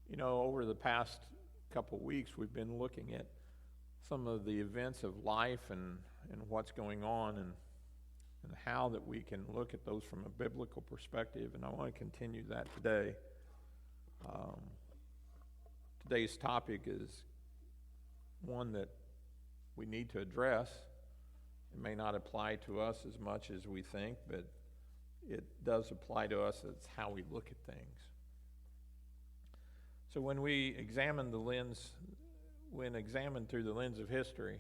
You know, over the past couple weeks, we've been looking at some of the events of life and what's going on and how that we can look at those from a biblical perspective, and I want to continue that today. Today's topic is one that we need to address. It may not apply to us as much as we think, but it does apply to us. It's how we look at things. So when we examine examined through the lens of history,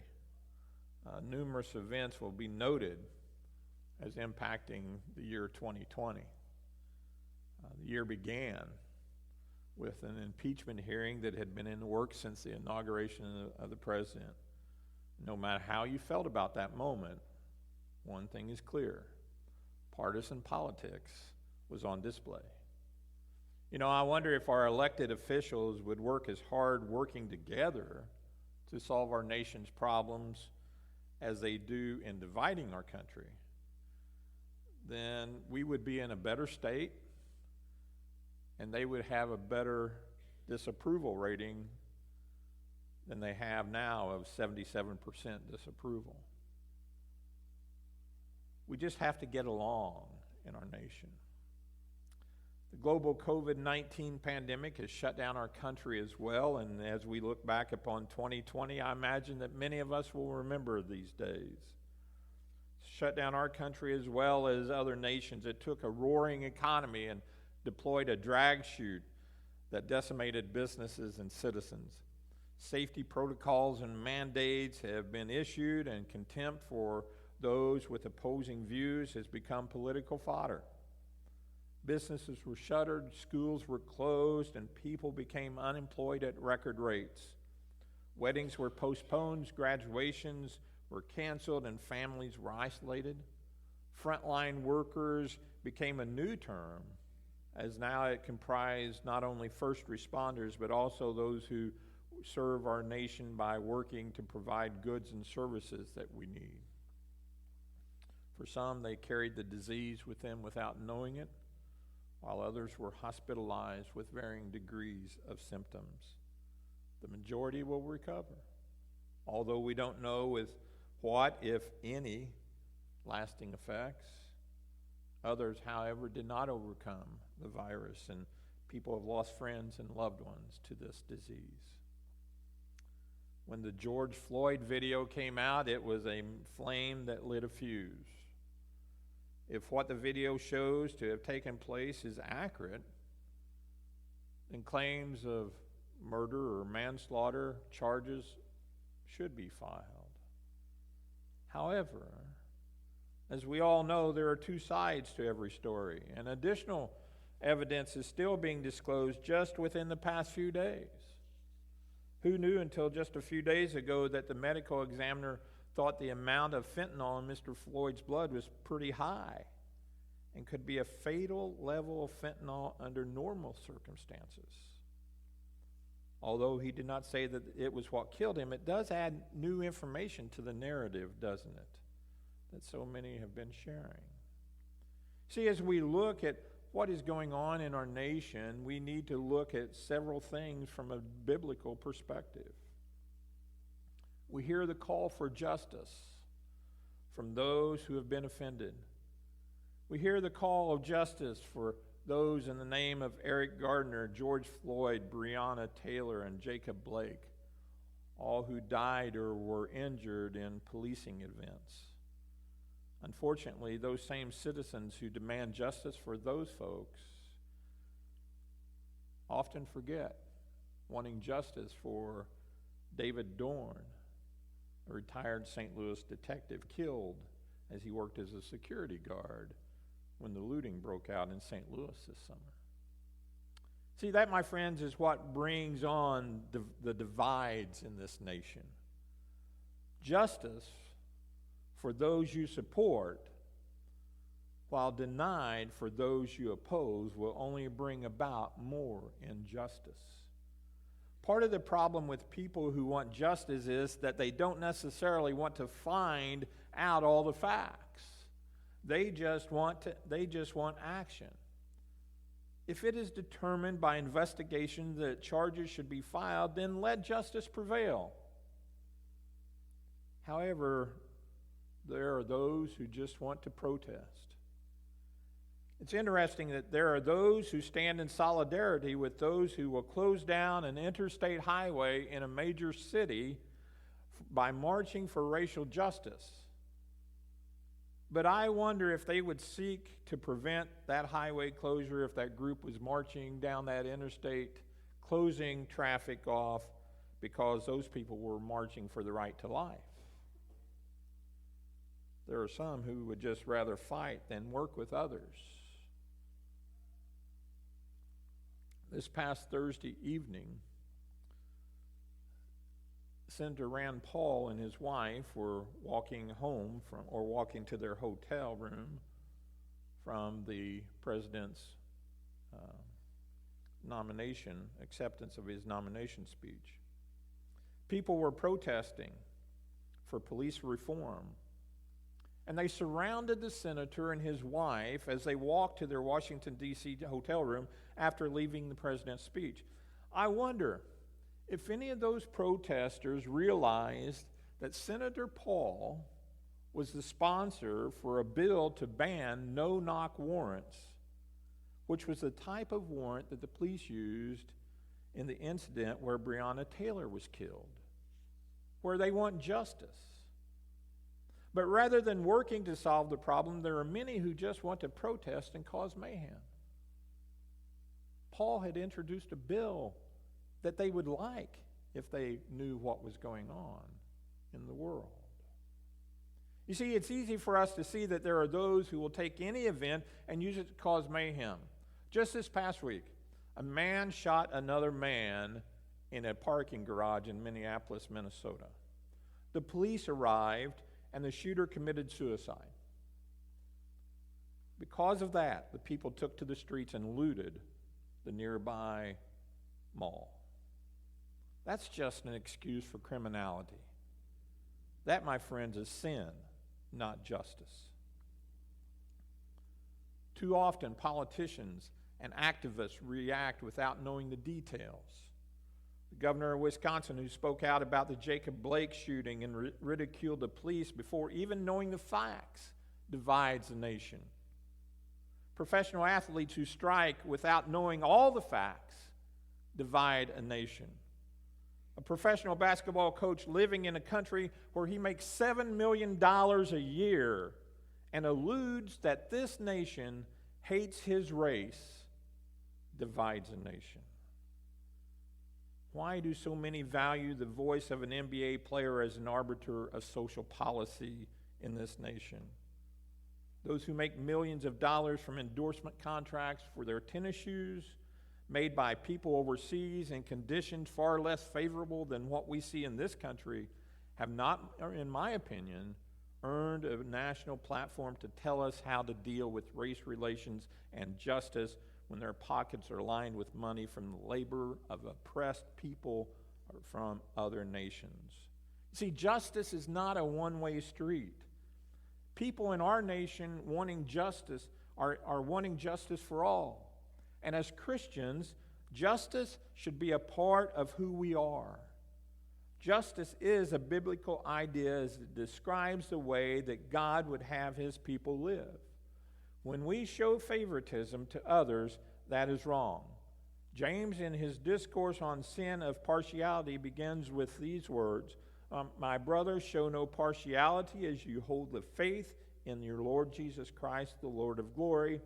numerous events will be noted as impacting the year 2020. The year began with an impeachment hearing that had been in the works since the inauguration of the president. No matter how you felt about that moment, one thing is clear: partisan politics was on display. You know, I wonder if our elected officials would work as hard working together to solve our nation's problems as they do in dividing our country. Then we would be in a better state, and they would have a better disapproval rating than they have now of 77% disapproval. We just have to get along in our nation. The global COVID-19 pandemic has shut down our country as well, and as we look back upon 2020, I imagine that many of us will remember these days. Shut down our country as well as other nations. It took a roaring economy and deployed a drag chute that decimated businesses and citizens. Safety protocols and mandates have been issued, and contempt for those with opposing views has become political fodder. Businesses were shuttered, schools were closed, and people became unemployed at record rates. Weddings were postponed, graduations were canceled, and families were isolated. Frontline workers became a new term, as now it comprised not only first responders, but also those who serve our nation by working to provide goods and services that we need. For some, they carried the disease with them without knowing it, while others were hospitalized with varying degrees of symptoms. The majority will recover, although we don't know with what, if any, lasting effects. Others, however, did not overcome the virus, and people have lost friends and loved ones to this disease. When the George Floyd video came out, it was a flame that lit a fuse. If what the video shows to have taken place is accurate, then claims of murder or manslaughter charges should be filed. However, as we all know, there are two sides to every story, and additional evidence is still being disclosed just within the past few days. Who knew until just a few days ago that the medical examiner thought the amount of fentanyl in Mr. Floyd's blood was pretty high and could be a fatal level of fentanyl under normal circumstances? Although he did not say that it was what killed him, it does add new information to the narrative, doesn't it, that so many have been sharing. See, as we look at what is going on in our nation, we need to look at several things from a biblical perspective. We hear the call for justice from those who have been offended. We hear the call of justice for those in the name of Eric Gardner, George Floyd, Breonna Taylor, and Jacob Blake, all who died or were injured in policing events. Unfortunately, those same citizens who demand justice for those folks often forget wanting justice for David Dorn, a retired St. Louis detective killed as he worked as a security guard when the looting broke out in St. Louis this summer. See, that, my friends, is what brings on the divides in this nation. Justice for those you support, while denied for those you oppose, will only bring about more injustice. Part of the problem with people who want justice is that they don't necessarily want to find out all the facts. They just want action. If it is determined by investigation that charges should be filed, then let justice prevail. However, there are those who just want to protest. It's interesting that there are those who stand in solidarity with those who will close down an interstate highway in a major city by marching for racial justice. But I wonder if they would seek to prevent that highway closure if that group was marching down that interstate, closing traffic off because those people were marching for the right to life. There are some who would just rather fight than work with others. This past Thursday evening, Senator Rand Paul and his wife were walking to their hotel room from the president's acceptance of his nomination speech. People were protesting for police reform, and they surrounded the senator and his wife as they walked to their Washington, D.C. hotel room after leaving the president's speech. I wonder if any of those protesters realized that Senator Paul was the sponsor for a bill to ban no-knock warrants, which was the type of warrant that the police used in the incident where Breonna Taylor was killed, where they want justice. But rather than working to solve the problem, there are many who just want to protest and cause mayhem. Paul had introduced a bill that they would like if they knew what was going on in the world. You see, it's easy for us to see that there are those who will take any event and use it to cause mayhem. Just this past week, a man shot another man in a parking garage in Minneapolis, Minnesota. The police arrived, and the shooter committed suicide. Because of that, the people took to the streets and looted the nearby mall. That's just an excuse for criminality. That, my friends, is sin, not justice. Too often, politicians and activists react without knowing the details. The governor of Wisconsin, who spoke out about the Jacob Blake shooting and ridiculed the police before even knowing the facts, divides the nation. Professional athletes who strike without knowing all the facts divide a nation. A professional basketball coach living in a country where he makes $7 million a year and alludes that this nation hates his race divides a nation. Why do so many value the voice of an NBA player as an arbiter of social policy in this nation? Those who make millions of dollars from endorsement contracts for their tennis shoes, made by people overseas in conditions far less favorable than what we see in this country, have not, in my opinion, earned a national platform to tell us how to deal with race relations and justice when their pockets are lined with money from the labor of oppressed people or from other nations. See, justice is not a one-way street. People in our nation wanting justice are wanting justice for all. And as Christians, justice should be a part of who we are. Justice is a biblical idea as it describes the way that God would have his people live. When we show favoritism to others, that is wrong. James, in his discourse on sin of partiality, begins with these words, "My brothers, show no partiality as you hold the faith in your Lord Jesus Christ, the Lord of glory."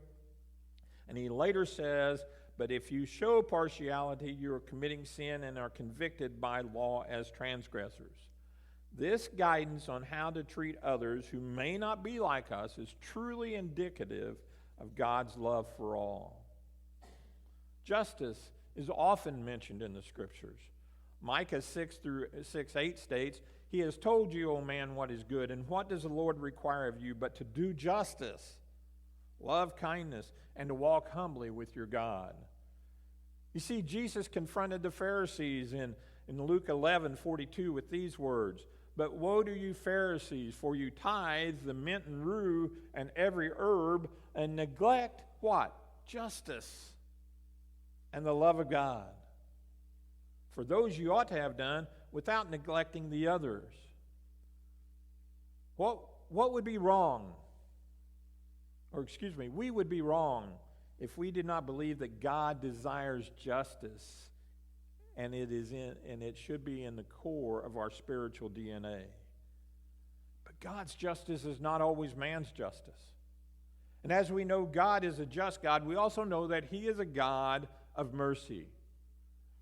And he later says, "But if you show partiality, you are committing sin and are convicted by law as transgressors." This guidance on how to treat others who may not be like us is truly indicative of God's love for all. Justice is often mentioned in the Scriptures. Micah 6:8 states, "He has told you, O man, what is good, and what does the Lord require of you but to do justice, love kindness, and to walk humbly with your God." You see, Jesus confronted the Pharisees in Luke 11:42 with these words, "But woe to you Pharisees, for you tithe the mint and rue and every herb, and neglect" what? Justice and the love of God. For those you ought to have done without neglecting the others. What would be wrong? We would be wrong if we did not believe that God desires justice, and it should be in the core of our spiritual DNA. But God's justice is not always man's justice. And as we know God is a just God, we also know that He is a God of mercy.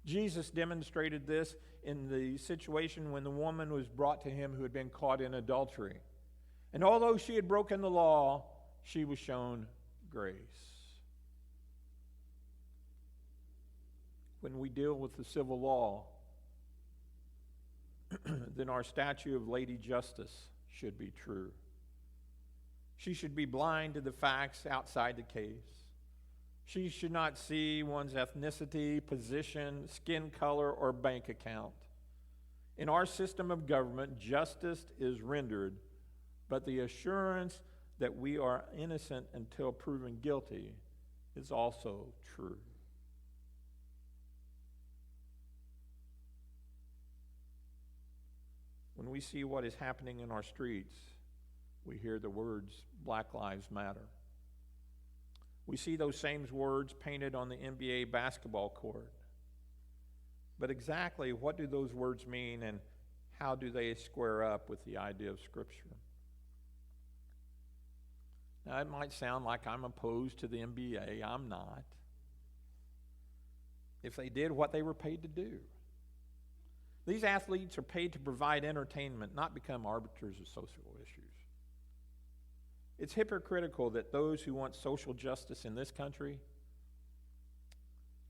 Jesus demonstrated this in the situation when the woman was brought to Him who had been caught in adultery. And although she had broken the law, she was shown grace. When we deal with the civil law, then our statue of Lady Justice should be true. She should be blind to the facts outside the case. She should not see one's ethnicity, position, skin color, or bank account. In our system of government, justice is rendered, but the assurance that we are innocent until proven guilty is also true. When we see what is happening in our streets, we hear the words, Black Lives Matter. We see those same words painted on the NBA basketball court. But exactly what do those words mean, and how do they square up with the idea of Scripture? Now, it might sound like I'm opposed to the NBA. I'm not. If they did what they were paid to do. These athletes are paid to provide entertainment, not become arbiters of social issues. It's hypocritical that those who want social justice in this country,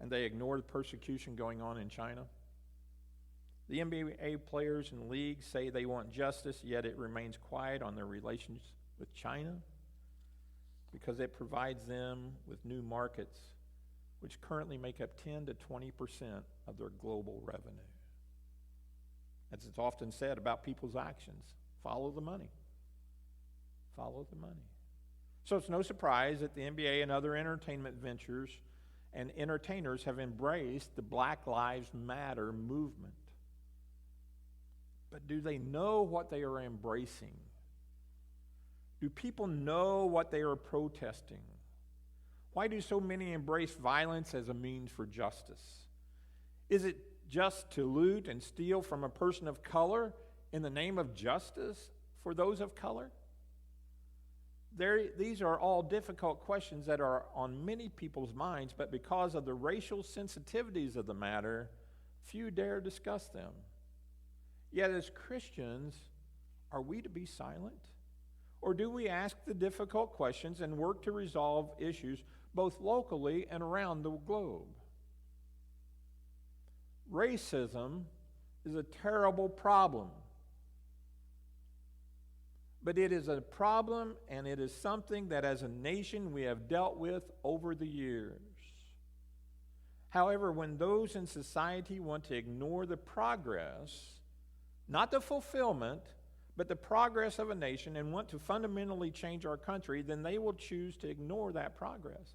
and they ignore the persecution going on in China. The NBA players and leagues say they want justice, yet it remains quiet on their relations with China because it provides them with new markets, which currently make up 10 to 20% of their global revenue. As it's often said about people's actions, follow the money. Follow the money. So it's no surprise that the NBA and other entertainment ventures and entertainers have embraced the Black Lives Matter movement. But do they know what they are embracing? Do people know what they are protesting? Why do so many embrace violence as a means for justice? Is it just to loot and steal from a person of color in the name of justice for those of color? These are all difficult questions that are on many people's minds, but because of the racial sensitivities of the matter, few dare discuss them. Yet as Christians, are we to be silent? Or do we ask the difficult questions and work to resolve issues both locally and around the globe? Racism is a terrible problem. But it is a problem, and it is something that as a nation we have dealt with over the years. However, when those in society want to ignore the progress, not the fulfillment, but the progress of a nation, and want to fundamentally change our country, then they will choose to ignore that progress.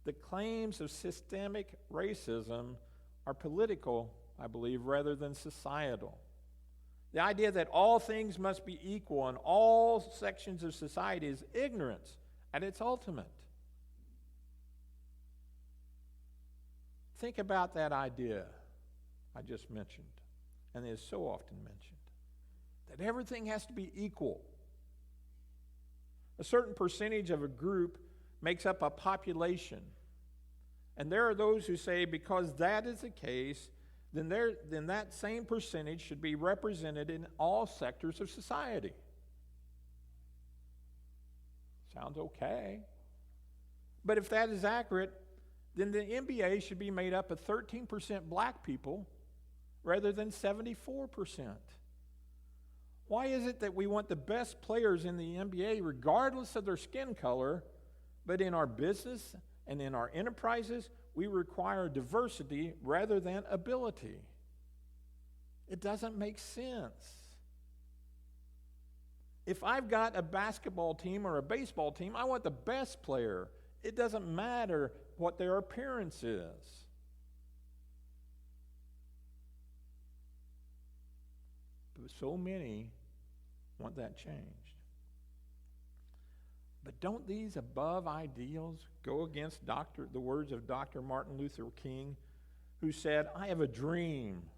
The claims of systemic racism are political, I believe, rather than societal. The idea that all things must be equal in all sections of society is ignorance at its ultimate. Think about that idea I just mentioned, and is so often mentioned, that everything has to be equal. A certain percentage of a group makes up a population, and there are those who say because that is the case, then that same percentage should be represented in all sectors of society. Sounds okay. But if that is accurate, then the NBA should be made up of 13% black people rather than 74%. Why is it that we want the best players in the NBA regardless of their skin color, but in our business and in our enterprises, we require diversity rather than ability? It doesn't make sense. If I've got a basketball team or a baseball team, I want the best player. It doesn't matter what their appearance is. So many want that changed. But don't these above ideals go against the words of Dr. Martin Luther King, who said, "I have a dream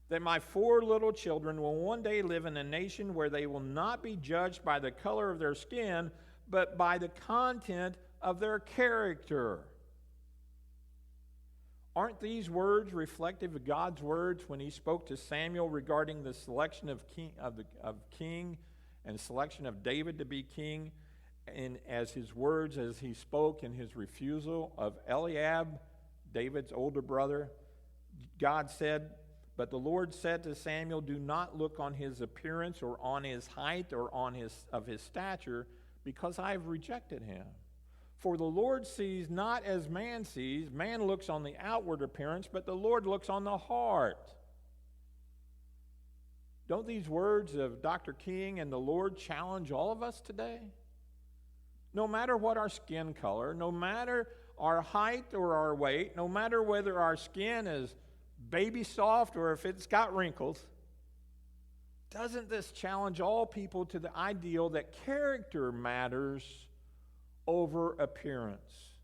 that my 4 little children will one day live in a nation where they will not be judged by the color of their skin, but by the content of their character." Aren't these words reflective of God's words when he spoke to Samuel regarding the selection of king and selection of David to be king, and as his words as he spoke in his refusal of Eliab, David's older brother? God said, "But the Lord said to Samuel, do not look on his appearance or on his height or on his stature, because I have rejected him. For the Lord sees not as man sees. Man looks on the outward appearance, but the Lord looks on the heart." Don't these words of Dr. King and the Lord challenge all of us today? No matter what our skin color, no matter our height or our weight, no matter whether our skin is baby soft or if it's got wrinkles, doesn't this challenge all people to the ideal that character matters over appearance?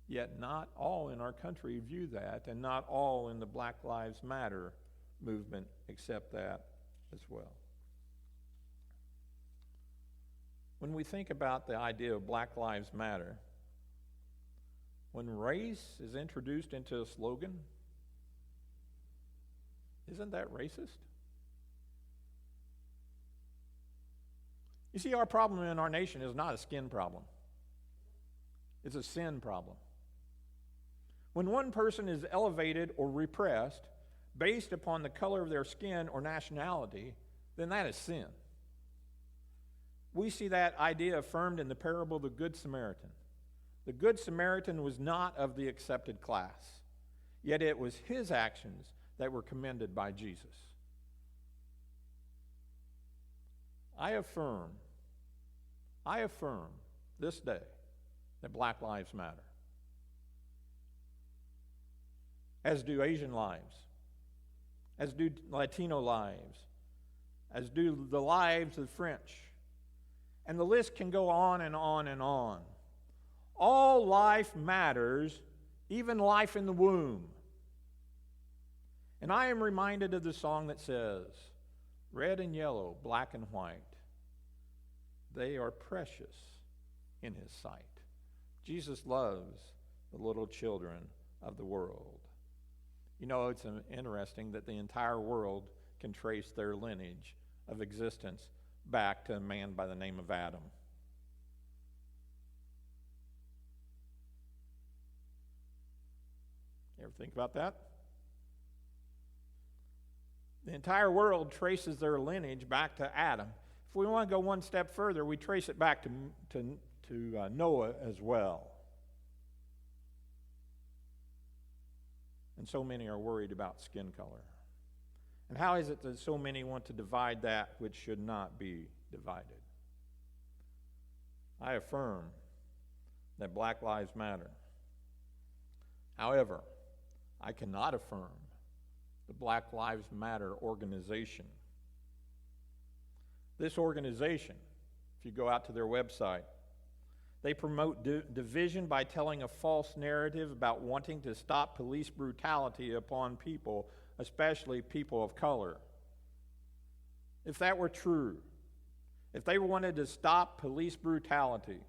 Yet not all in our country view that, and not all in the Black Lives Matter movement accept that as well. When we think about the idea of Black Lives Matter, when race is introduced into a slogan, isn't that racist? You see, our problem in our nation is not a skin problem. It's a sin problem. When one person is elevated or repressed based upon the color of their skin or nationality, then that is sin. We see that idea affirmed in the parable of the Good Samaritan. The Good Samaritan was not of the accepted class, yet it was his actions that were commended by Jesus. I affirm this day that Black lives matter, as do Asian lives, as do Latino lives, as do the lives of the French. And the list can go on and on and on. All life matters, even life in the womb. And I am reminded of the song that says, "Red and yellow, black and white, they are precious in his sight." Jesus loves the little children of the world. You know, it's interesting that the entire world can trace their lineage of existence back to a man by the name of Adam. You ever think about that? The entire world traces their lineage back to Adam. If we want to go one step further, we trace it back to Noah as well. And so many are worried about skin color. And how is it that so many want to divide that which should not be divided? I affirm that Black lives matter. However, I cannot affirm the Black Lives Matter organization. This organization, if you go out to their website, they promote division by telling a false narrative about wanting to stop police brutality upon people, especially people of color. If that were true, if they wanted to stop police brutality,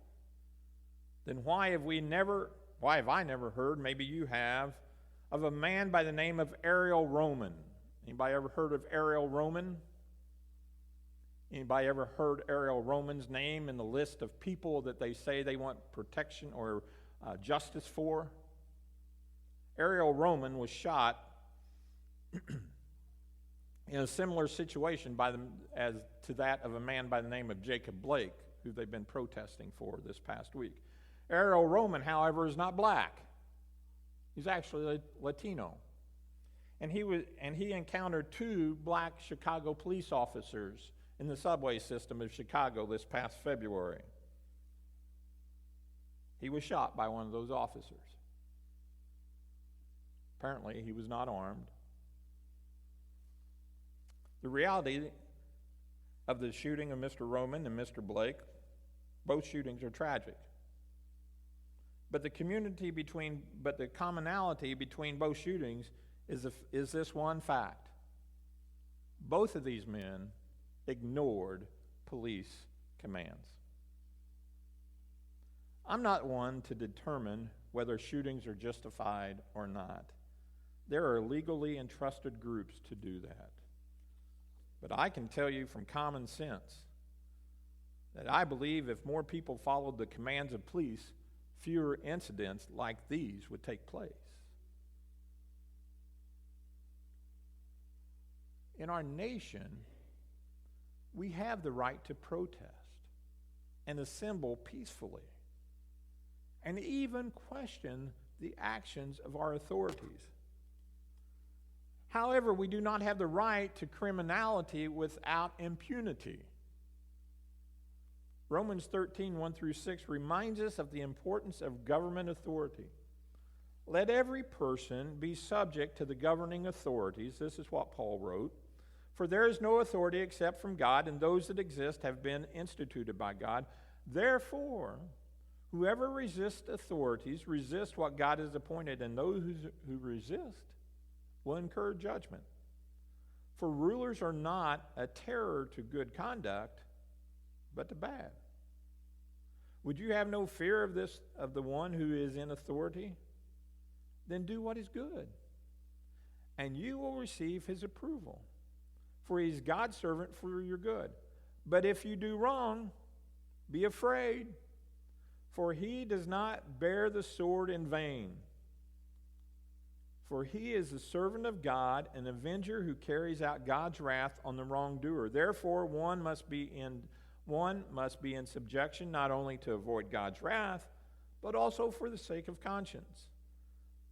then why have I never heard, maybe you have, of a man by the name of Ariel Roman? Anybody ever heard of Ariel Roman? Anybody ever heard Ariel Roman's name in the list of people that they say they want protection or justice for? Ariel Roman was shot in a similar situation as to that of a man by the name of Jacob Blake, who they've been protesting for this past week. Ariel Roman, however, is not black. He's actually Latino. And he encountered 2 black Chicago police officers in the subway system of Chicago this past February. He was shot by one of those officers. Apparently, he was not armed. The reality of the shooting of Mr. Roman and Mr. Blake, both shootings are tragic. But the commonality between both shootings is this one fact. Both of these men ignored police commands. I'm not one to determine whether shootings are justified or not. There are legally entrusted groups to do that. But I can tell you from common sense that I believe if more people followed the commands of police, fewer incidents like these would take place. In our nation, we have the right to protest and assemble peacefully and even question the actions of our authorities. However, we do not have the right to criminality without impunity. Romans 13, 1 through 6 reminds us of the importance of government authority. Let every person be subject to the governing authorities. This is what Paul wrote. For there is no authority except from God, and those that exist have been instituted by God. Therefore, whoever resists authorities resists what God has appointed, and those who resist will incur judgment. For rulers are not a terror to good conduct, but to bad. Would you have no fear of the one who is in authority? Then do what is good, and you will receive his approval. For he is God's servant for your good. But if you do wrong, be afraid, for he does not bear the sword in vain. For he is the servant of God, an avenger who carries out God's wrath on the wrongdoer. Therefore, one must be in subjection, not only to avoid God's wrath, but also for the sake of conscience.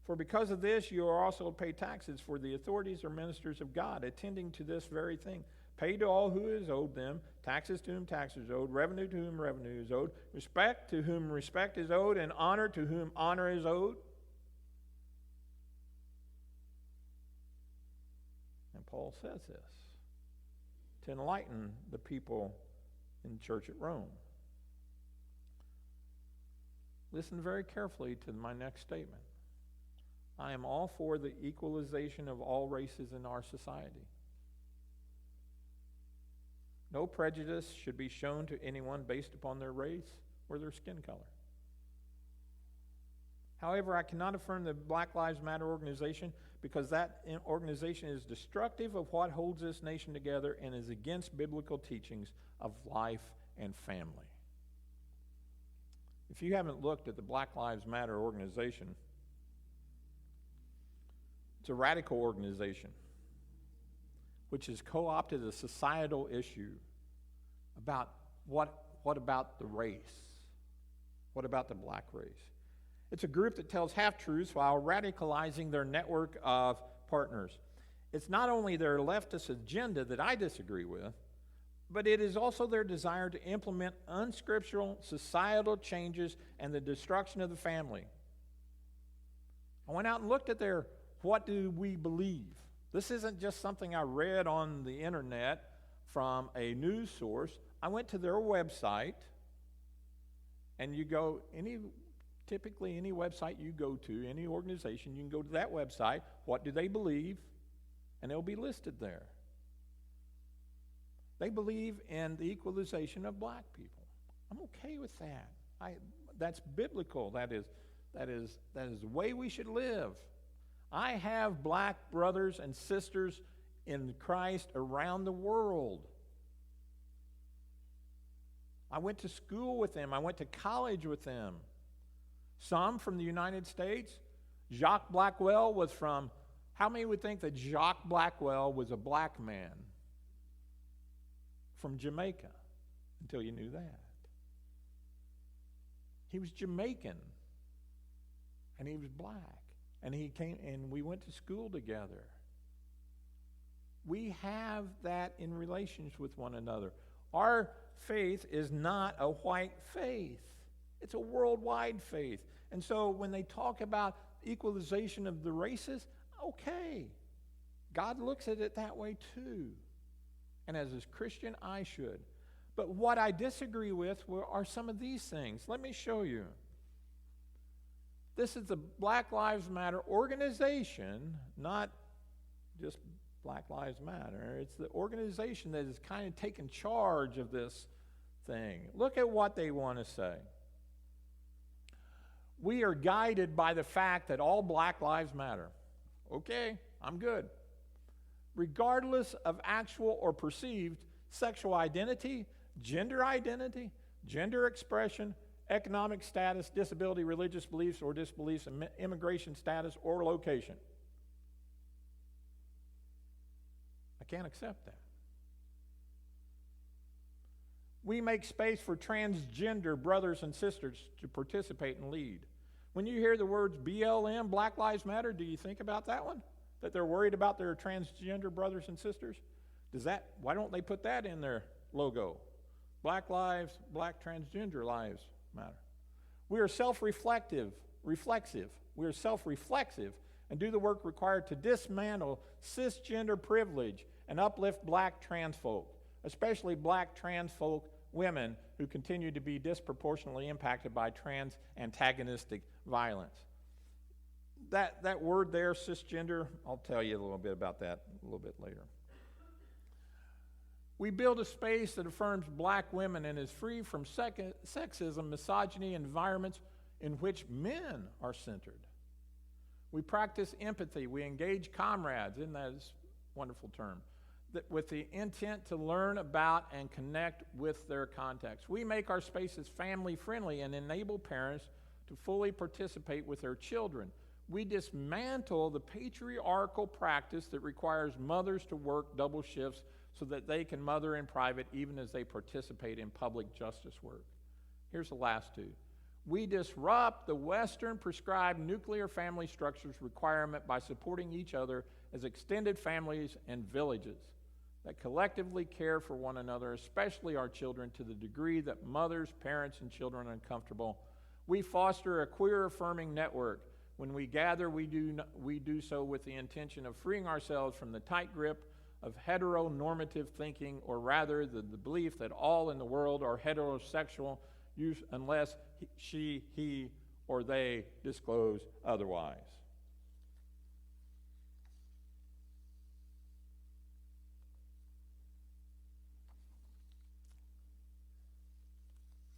For because of this, you are also to pay taxes, for the authorities are ministers of God, attending to this very thing. Pay to all who is owed them, taxes to whom taxes are owed, revenue to whom revenue is owed, respect to whom respect is owed, and honor to whom honor is owed. And Paul says this to enlighten the people in the church at Rome. Listen very carefully to my next statement. I am all for the equalization of all races in our society. No prejudice should be shown to anyone based upon their race or their skin color. However, I cannot affirm the Black Lives Matter organization because that organization is destructive of what holds this nation together and is against biblical teachings of life and family. If you haven't looked at the Black Lives Matter organization, it's a radical organization which has co-opted a societal issue about what about the race? What about the black race? It's a group that tells half-truths while radicalizing their network of partners. It's not only their leftist agenda that I disagree with, but it is also their desire to implement unscriptural societal changes and the destruction of the family. I went out and looked at their what do we believe? This isn't just something I read on the internet from a news source. I went to their website, and you go, typically any website you go to, any organization, you can go to that website, what do they believe, and it'll be listed there. They believe in the equalization of black people. I'm okay with that. That's biblical. That is the way we should live. I have black brothers and sisters in Christ around the world. I went to school with them. I went to college with them. Some from the United States. Jacques Blackwell was from, how many would think that Jacques Blackwell was a black man from Jamaica until you knew that? He was Jamaican, and he was black. And he came, and we went to school together. We have that in relations with one another. Our faith is not a white faith. It's a worldwide faith. And so when they talk about equalization of the races, okay. God looks at it that way too. And as a Christian, I should. But what I disagree with are some of these things. Let me show you. This is the Black Lives Matter organization, not just Black Lives Matter. It's the organization that has kind of taken charge of this thing. Look at what they want to say. We are guided by the fact that all Black lives matter. Okay, I'm good. Regardless of actual or perceived sexual identity, gender expression, economic status, disability, religious beliefs or disbeliefs, immigration status, or location. I can't accept that. We make space for transgender brothers and sisters to participate and lead. When you hear the words BLM, Black Lives Matter, do you think about that one? That they're worried about their transgender brothers and sisters? Why don't they put that in their logo? Black lives, Black transgender lives matter. We are reflexive. We are self-reflexive and do the work required to dismantle cisgender privilege and uplift Black trans folk, especially Black trans folk women who continue to be disproportionately impacted by trans antagonistic violence. That word there, cisgender, I'll tell you a little bit about that a little bit later. We build a space that affirms Black women and is free from sexism, misogyny, environments in which men are centered. We practice empathy. We engage comrades, isn't that a wonderful term? With the intent to learn about and connect with their context. We make our spaces family friendly and enable parents to fully participate with their children. We dismantle the patriarchal practice that requires mothers to work double shifts so that they can mother in private even as they participate in public justice work. Here's the last two. We disrupt the Western prescribed nuclear family structures requirement by supporting each other as extended families and villages that collectively care for one another, especially our children, to the degree that mothers, parents, and children are uncomfortable. We foster a queer-affirming network. When we gather, we do so with the intention of freeing ourselves from the tight grip of heteronormative thinking, or rather the belief that all in the world are heterosexual unless he, or they disclose otherwise.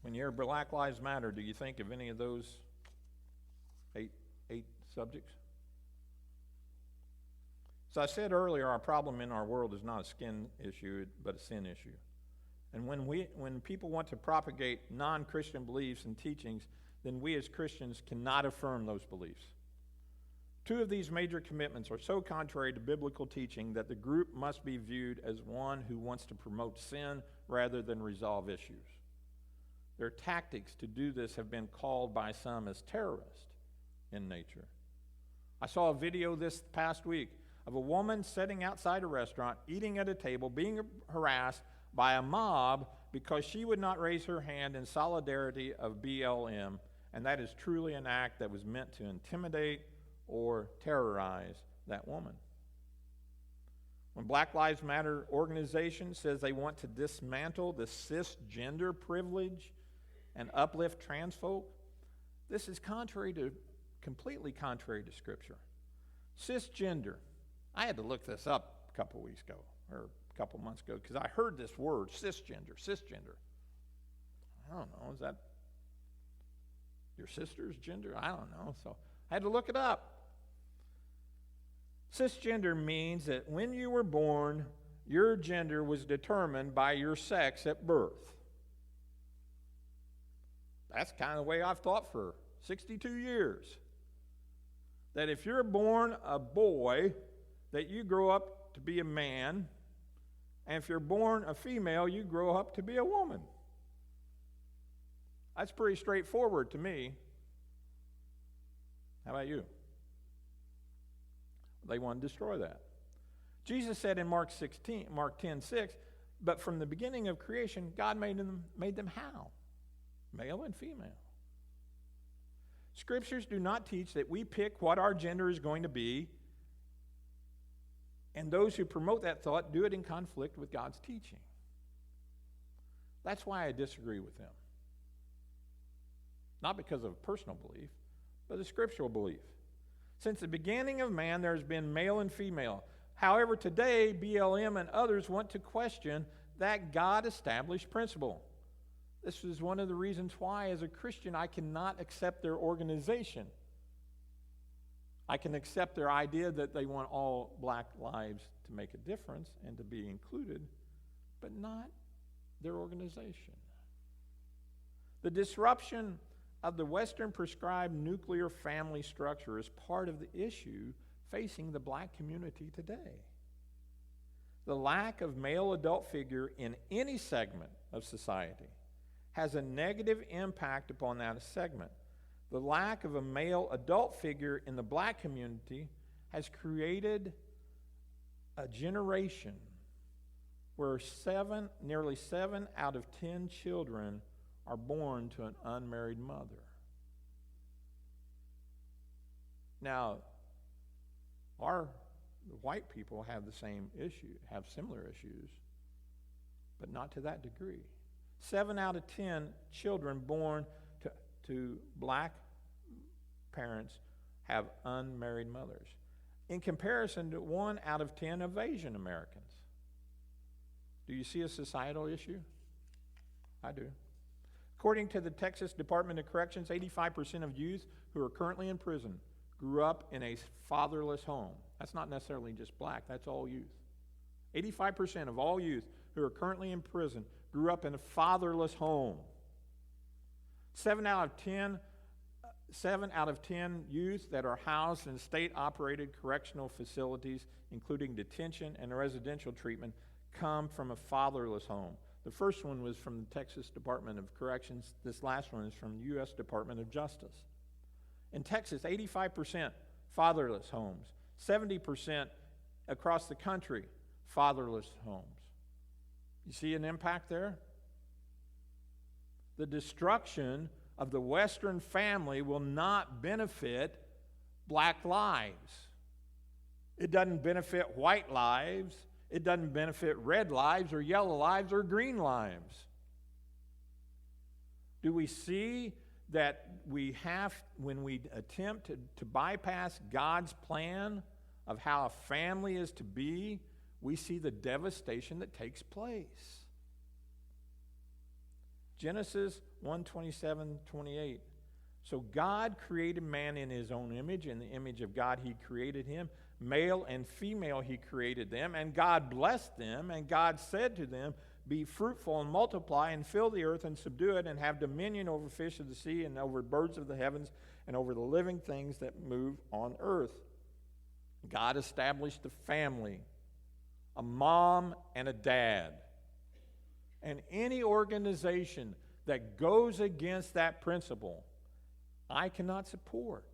When you hear Black Lives Matter, do you think of any of those eight subjects? So I said earlier, our problem in our world is not a skin issue, but a sin issue. And when people want to propagate non-Christian beliefs and teachings, then we as Christians cannot affirm those beliefs. Two of these major commitments are so contrary to biblical teaching that the group must be viewed as one who wants to promote sin rather than resolve issues. Their tactics to do this have been called by some as terrorist in nature. I saw a video this past week of a woman sitting outside a restaurant, eating at a table, being harassed by a mob because she would not raise her hand in solidarity of BLM, and that is truly an act that was meant to intimidate or terrorize that woman. When Black Lives Matter organization says they want to dismantle the cisgender privilege and uplift trans folk, this is completely contrary to Scripture. Cisgender. I had to look this up a couple weeks ago, or a couple months ago, because I heard this word, cisgender. I don't know, is that your sister's gender? I don't know, so I had to look it up. Cisgender means that when you were born, your gender was determined by your sex at birth. That's kind of the way I've thought for 62 years. That if you're born a boy, that you grow up to be a man, and if you're born a female, you grow up to be a woman. That's pretty straightforward to me. How about you? They want to destroy that. Jesus said in Mark 10:6, but from the beginning of creation, God made them how? Male and female. Scriptures do not teach that we pick what our gender is going to be And those who promote that thought do it in conflict with God's teaching. That's why I disagree with them. Not because of personal belief, but a scriptural belief. Since the beginning of man, there's been male and female. However, today, BLM and others want to question that God-established principle. This is one of the reasons why, as a Christian, I cannot accept their organization. I can accept their idea that they want all black lives to make a difference and to be included, but not their organization. The disruption of the Western prescribed nuclear family structure is part of the issue facing the black community today. The lack of male adult figure in any segment of society has a negative impact upon that segment. The lack of a male adult figure in the black community has created a generation where nearly 7 out of 10 children are born to an unmarried mother. Now, our white people have the same issue, have similar issues, but not to that degree. 7 out of 10 children born to black parents have unmarried mothers, in comparison to 1 out of 10 of Asian Americans. Do you see a societal issue? I do. According to the Texas Department of Corrections, 85% of youth who are currently in prison grew up in a fatherless home. That's not necessarily just black, that's all youth. 85% of all youth who are currently in prison grew up in a fatherless home. 7 out of 10 youth that are housed in state-operated correctional facilities, including detention and residential treatment, come from a fatherless home. The first one was from the Texas Department of Corrections. This last one is from the U.S. Department of Justice. In Texas, 85% fatherless homes, 70% across the country, fatherless homes. You see an impact there? The destruction of the Western family will not benefit black lives. It doesn't benefit white lives. It doesn't benefit red lives or yellow lives or green lives. Do we see that when we attempt to bypass God's plan of how a family is to be, we see the devastation that takes place? Genesis 1:27-28. So God created man in his own image. In the image of God he created him. Male and female he created them. And God blessed them. And God said to them, be fruitful and multiply and fill the earth and subdue it and have dominion over fish of the sea and over birds of the heavens and over the living things that move on earth. God established a family, a mom and a dad. And any organization that goes against that principle, I cannot support.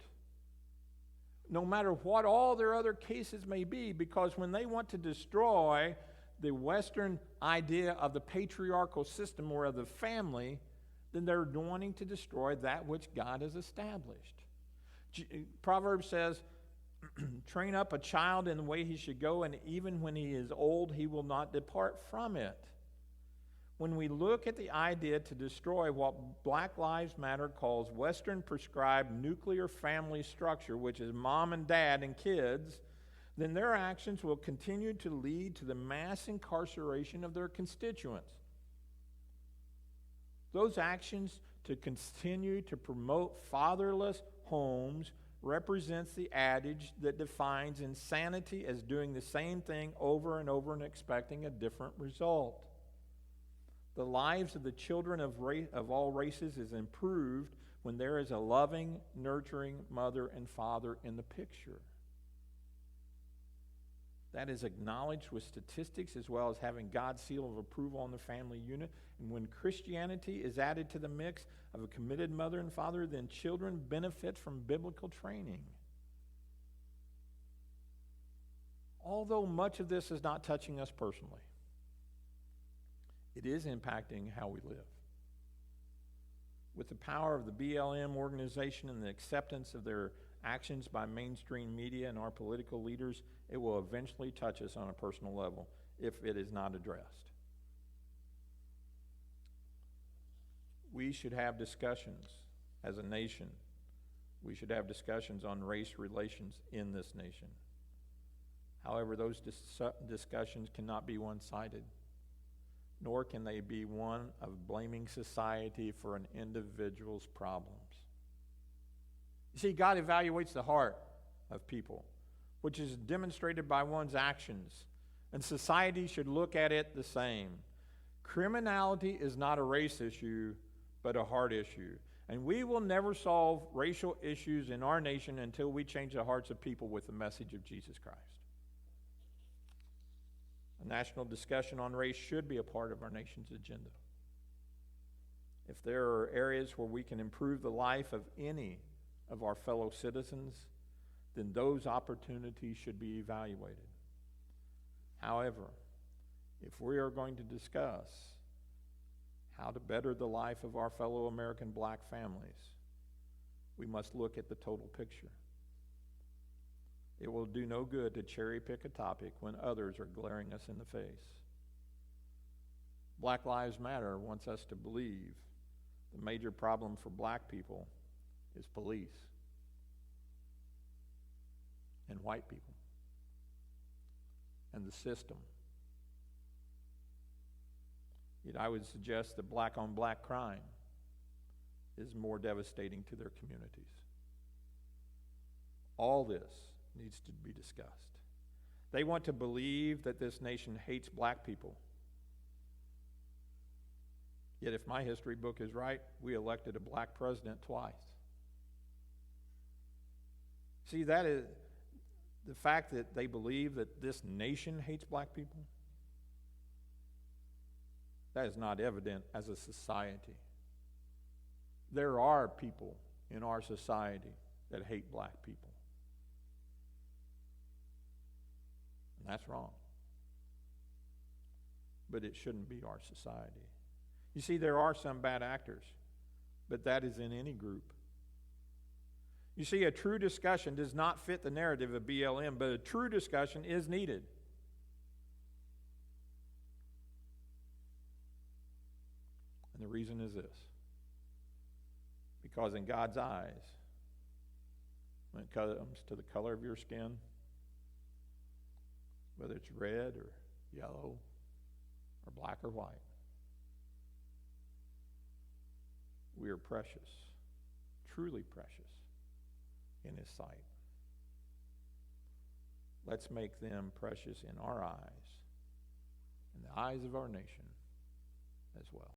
No matter what all their other cases may be, because when they want to destroy the Western idea of the patriarchal system or of the family, then they're wanting to destroy that which God has established. Proverbs says, train up a child in the way he should go, and even when he is old, he will not depart from it. When we look at the idea to destroy what Black Lives Matter calls Western prescribed nuclear family structure, which is mom and dad and kids, then their actions will continue to lead to the mass incarceration of their constituents. Those actions to continue to promote fatherless homes represents the adage that defines insanity as doing the same thing over and over and expecting a different result. The lives of the children of all races is improved when there is a loving, nurturing mother and father in the picture. That is acknowledged with statistics as well as having God's seal of approval on the family unit. And when Christianity is added to the mix of a committed mother and father, then children benefit from biblical training. Although much of this is not touching us personally, it is impacting how we live. With the power of the BLM organization and the acceptance of their actions by mainstream media and our political leaders, it will eventually touch us on a personal level if it is not addressed. We should have discussions as a nation. We should have discussions on race relations in this nation. However, those discussions cannot be one-sided, nor can they be one of blaming society for an individual's problems. You see, God evaluates the heart of people, which is demonstrated by one's actions, and society should look at it the same. Criminality is not a race issue, but a heart issue. And we will never solve racial issues in our nation until we change the hearts of people with the message of Jesus Christ. A national discussion on race should be a part of our nation's agenda. If there are areas where we can improve the life of any of our fellow citizens, then those opportunities should be evaluated. However, if we are going to discuss how to better the life of our fellow American black families, we must look at the total picture. It will do no good to cherry pick a topic when others are glaring us in the face. Black Lives Matter wants us to believe the major problem for black people is police and white people and the system. Yet I would suggest that black-on-black crime is more devastating to their communities. All this needs to be discussed. They want to believe that this nation hates black people. Yet if my history book is right, we elected a black president twice. See, that is the fact that they believe that this nation hates black people. That is not evident as a society. There are people in our society that hate black people. And that's wrong. But it shouldn't be our society. You see, there are some bad actors, but that is in any group. You see, a true discussion does not fit the narrative of BLM, but a true discussion is needed. And the reason is this. Because in God's eyes, when it comes to the color of your skin, whether it's red or yellow or black or white, we are precious, truly precious in His sight. Let's make them precious in our eyes, in the eyes of our nation as well.